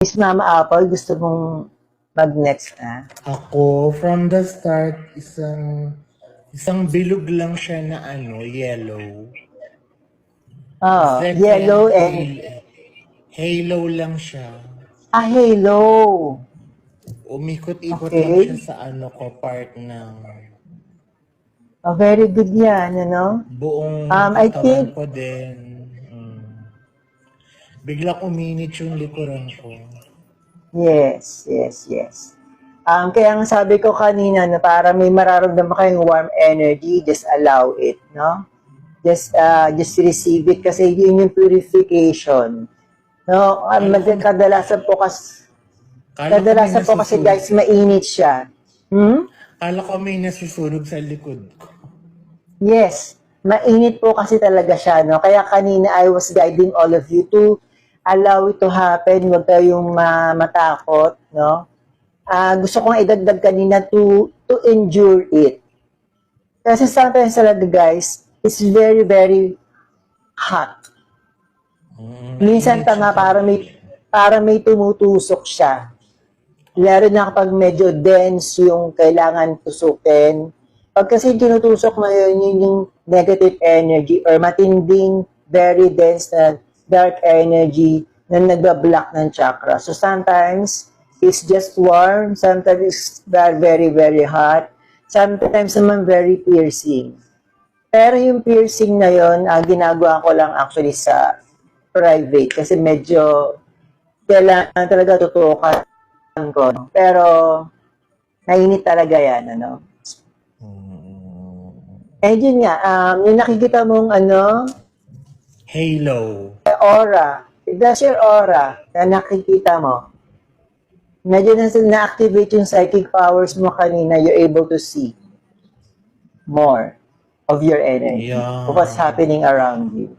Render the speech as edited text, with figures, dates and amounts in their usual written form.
Miss Mama Apple, gusto mong mag-next na? Ako, from the start, isang bilog lang siya na yellow. Oh, Second, yellow and halo lang siya. halo. Umikot-ikot lang siya Okay. sa part ng Oh, very good yan, buong I katawan think, ko din. Biglang uminit yung likuran ko. yes. Kaya ang sabi ko kanina na para may mararamdaman kayong warm energy, just allow it, no? Just receive it kasi yun yung purification. No, kadalasan po kasi guys, mainit siya. Kala ko may nasusunog sa likod ko. Yes, mainit po kasi talaga siya, no? Kaya kanina I was guiding all of you to allow it to happen, huwag kayong matakot, no? Gusto kong idagdag kanina to endure it. Kasi sometimes talaga guys, it's very, very hot. Minsan tanga para may tumutusok siya. Lalo na kapag medyo dense yung kailangan tusukin. Pag kasi tinutusok mo yun yung negative energy or matinding, very dense na dark energy na nagbablock ng chakra. So sometimes, it's just warm. Sometimes, it's very, very hot. Sometimes naman very piercing. Pero yung piercing na yun, ginagawa ko lang actually sa private kasi medyo kailangan talaga tutukan ko. No? Pero, nainit talaga yan, And yun nga, yung nakikita mong Halo. aura. That's your aura na nakikita mo. Medyo na-activate yung psychic powers mo kanina, you're able to see more of your energy. Yeah. Of what's happening around you.